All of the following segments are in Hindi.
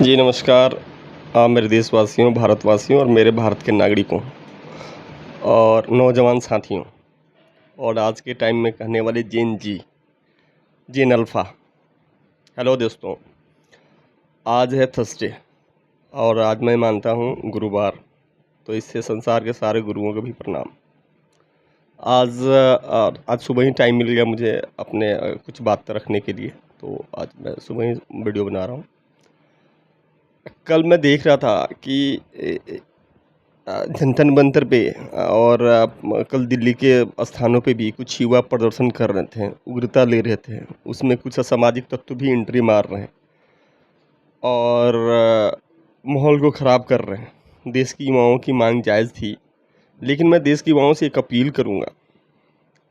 जी नमस्कार। मेरे देशवासियों, भारतवासियों और मेरे भारत के नागरिकों और नौजवान साथियों और आज के टाइम में कहने वाले जेन अल्फ़ा। हेलो दोस्तों, आज है थर्सडे और आज मैं मानता हूँ गुरुवार, तो इससे संसार के सारे गुरुओं को भी प्रणाम। आज सुबह ही टाइम मिल गया मुझे अपने कुछ बात रखने के लिए, तो आज मैं सुबह ही वीडियो बना रहा हूँ। कल मैं देख रहा था कि जनता मंतर पे और कल दिल्ली के स्थानों पे भी कुछ युवा प्रदर्शन कर रहे थे, उग्रता ले रहे थे। उसमें कुछ असामाजिक तत्व भी एंट्री मार रहे हैं और माहौल को ख़राब कर रहे हैं। देश की युवाओं की मांग जायज़ थी, लेकिन मैं देश की युवाओं से एक अपील करूँगा,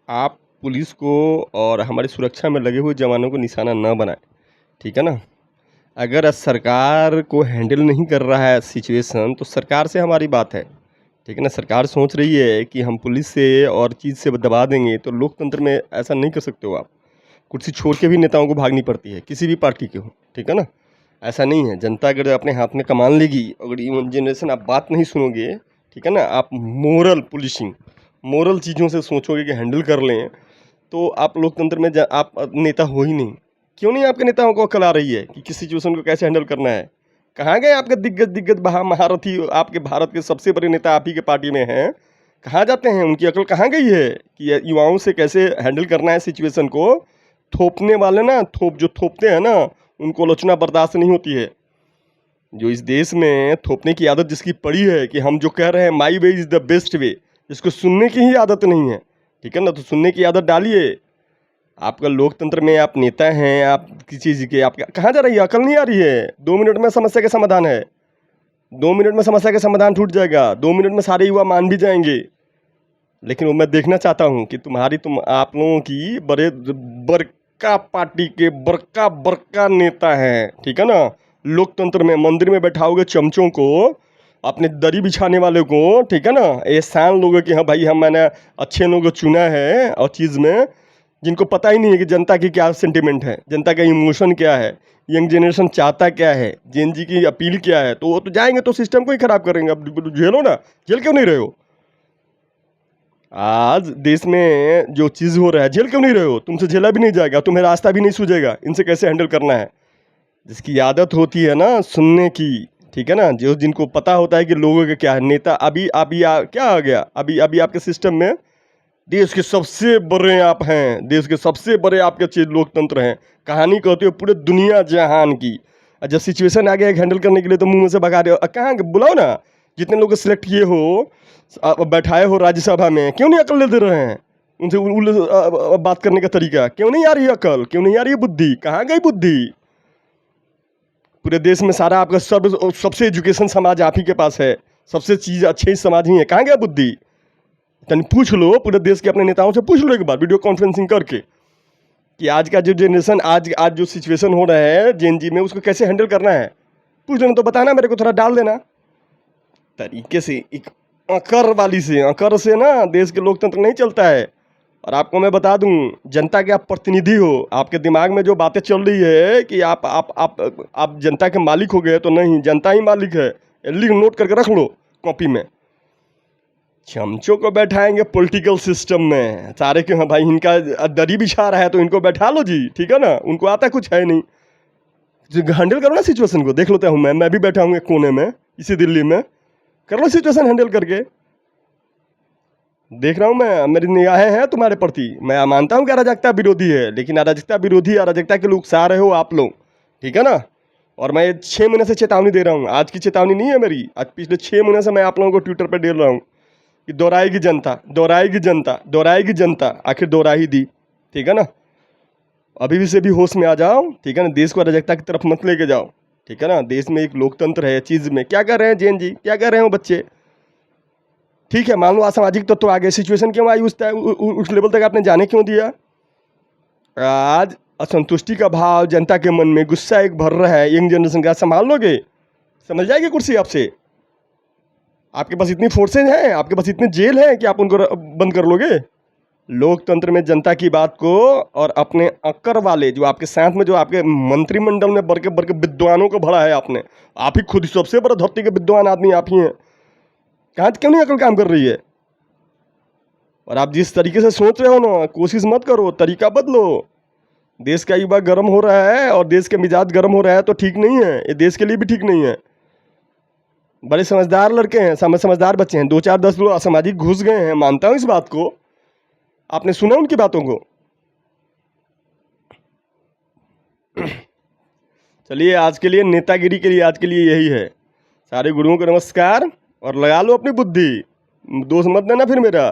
आप पुलिस को और हमारी सुरक्षा में लगे हुए जवानों को निशाना न बनाएं, ठीक है ना। अगर सरकार को हैंडल नहीं कर रहा है सिचुएशन, तो सरकार से हमारी बात है, ठीक है ना। सरकार सोच रही है कि हम पुलिस से और चीज़ से दबा देंगे, तो लोकतंत्र में ऐसा नहीं कर सकते हो आप। कुर्सी छोड़ के भी नेताओं को भागनी पड़ती है, किसी भी पार्टी के हो, ठीक है ना। ऐसा नहीं है, जनता अगर अपने हाथ में कमान लेगी, अगर यून जनरेशन आप बात नहीं सुनोगे, ठीक है ना, आप मोरल पुलिसिंग, मोरल चीज़ों से सोचोगे कि हैंडल कर लें, तो आप लोकतंत्र में आप नेता हो ही नहीं। क्यों नहीं आपके नेताओं को अकल आ रही है कि किस सिचुएशन को कैसे हैंडल करना है? कहाँ गए आपके दिग्गज महारथी? आपके भारत के सबसे बड़े नेता आप ही के पार्टी में हैं, कहाँ जाते हैं? उनकी अकल कहाँ गई है कि युवाओं से कैसे हैंडल करना है सिचुएशन को? थोपने वाले ना, जो थोपते हैं ना, उनको आलोचना बर्दाश्त नहीं होती है। जो इस देश में थोपने की आदत जिसकी पड़ी है कि हम जो कह रहे हैं my way is the best way, इसको सुनने की ही आदत नहीं है, ठीक है ना। तो सुनने की आदत डालिए। आपका लोकतंत्र में आप नेता हैं, आप किसी चीज़ के, आप कहाँ जा रही है? अकल नहीं आ रही है। 2 मिनट में समस्या का समाधान है, 2 मिनट में समस्या का समाधान टूट जाएगा, 2 मिनट में सारे युवा मान भी जाएंगे। लेकिन वो मैं देखना चाहता हूँ कि आप लोगों की बड़का पार्टी के बड़का नेता हैं, ठीक है ना। लोकतंत्र में मंदिर में बैठाओगे चमचों को, अपने दरी बिछाने वाले को, ठीक है ना, एहसान लोगे कि हाँ भाई मैंने अच्छे लोगों को चुना है, और चीज़ में जिनको पता ही नहीं है कि जनता की क्या सेंटिमेंट है, जनता का इमोशन क्या है, यंग जनरेशन चाहता क्या है, जेन जी की अपील क्या है, तो वो तो जाएंगे तो सिस्टम को ही खराब करेंगे। अब झेलो ना, झेल क्यों नहीं रहे हो? आज देश में जो चीज़ हो रहा है, झेल क्यों नहीं रहे हो? तुमसे झेला भी नहीं जाएगा, तुम्हें रास्ता भी नहीं सूझेगा इनसे कैसे हैंडल करना है। जिसकी आदत होती है ना सुनने की, ठीक है ना, जो जिनको पता होता है कि लोगों का क्या है, नेता क्या आ गया, अभी अभी आपके सिस्टम में देश के सबसे बड़े आप हैं, देश के सबसे बड़े आपके चीज लोकतंत्र हैं, कहानी कहते हो पूरे दुनिया जहान की। और जब सिचुएशन आ गया हैंडल करने के लिए, तो मुंह में से भगा रहे हो। कहाँ बुलाओ ना, जितने लोग सिलेक्ट किए हो, बैठाए हो राज्यसभा में, क्यों नहीं अकल दे रहे हैं? उनसे बात करने का तरीका क्यों नहीं आ रही है? अकल क्यों नहीं आ रही है? बुद्धि कहाँ गई? बुद्धि पूरे देश में सारा आपका सबसे एजुकेशन समाज आप ही के पास है, सबसे चीज़ अच्छे समाज ही है, कहाँ गया बुद्धि? तन पूछ लो, पूरे देश के अपने नेताओं से पूछ लो एक बार वीडियो कॉन्फ्रेंसिंग करके कि आज का जो जनरेशन, आज जो सिचुएशन हो रहा है जेएनजी में, उसको कैसे हैंडल करना है। पूछ लेना तो बताना, मेरे को थोड़ा डाल देना तरीके से, एक अकर से ना देश के लोकतंत्र नहीं चलता है। और आपको मैं बता दूं, जनता के आप प्रतिनिधि हो, आपके दिमाग में जो बातें चल रही है कि आप जनता के मालिक हो गए, तो नहीं, जनता ही मालिक है। लिख नोट करके रख लो कॉपी में। चमचों को बैठाएंगे पॉलिटिकल सिस्टम में सारे के, हाँ भाई इनका दरी बिछा रहा है तो इनको बैठा लो जी, ठीक है ना। उनको आता कुछ है नहीं, हैंडल करो ना सिचुएशन को। देख लेता हूँ, मैं भी बैठा हूँ एक कोने में इसी दिल्ली में, कर लो सिचुएशन हैंडल करके। देख रहा हूँ मैं, मेरी निगाहें हैं तुम्हारे प्रति। मैं मानता हूँ कि अराजकता विरोधी है, लेकिन अराजकता विरोधी, अराजकता के लोग उकसा रहे हो आप लोग, ठीक है ना। और मैं 6 महीने से चेतावनी दे रहा हूँ, आज की चेतावनी नहीं है मेरी, आज पिछले 6 महीने से मैं आप लोगों को ट्विटर पर दे रहा हूँ कि दोहराएगी जनता, दोहराएगी जनता, दोहराएगी जनता, आखिर दोहरा ही दी, ठीक है ना। अभी भी से भी होश में आ जाओ, ठीक है ना। देश को अराजकता की तरफ मत लेके जाओ, ठीक है ना। देश में एक लोकतंत्र है, चीज़ में क्या कर रहे हैं जेन जी, क्या कर रहे हो बच्चे? ठीक है, मान लो असामाजिक तत्व तो आ गए, सिचुएशन क्यों आई उस लेवल तक आपने जाने क्यों दिया? आज असंतुष्टि का भाव जनता के मन में, गुस्सा एक भर रहा है, यंग जनरेशन का, संभाल लोगे? समझ जाएगी कुर्सी आपसे? आपके पास इतनी फोर्सेज हैं, आपके पास इतने जेल हैं कि आप उनको बंद कर लोगे? लोकतंत्र में जनता की बात को और अपने अक्कर वाले जो आपके साथ में जो आपके मंत्रिमंडल में बढ़ के विद्वानों को भरा है आपने, आप ही खुद सबसे बड़ा धरती के विद्वान आदमी आप ही हैं। कहाँ क्यों नहीं अकल काम कर रही है? और आप जिस तरीके से सोच रहे हो ना, कोशिश मत करो, तरीका बदलो। देश का युवा गर्म हो रहा है और देश के मिजाज गर्म हो रहा है तो ठीक नहीं है, ये देश के लिए भी ठीक नहीं है। बड़े समझदार लड़के हैं, समझदार बच्चे हैं, 2 4 10 लोग असामाजिक घुस गए हैं, मानता हूँ इस बात को। आपने सुना उनकी बातों को? चलिए, आज के लिए नेतागिरी के लिए आज के लिए यही है। सारे गुरुओं को नमस्कार और लगा लो अपनी बुद्धि, दोष मत देना फिर मेरा।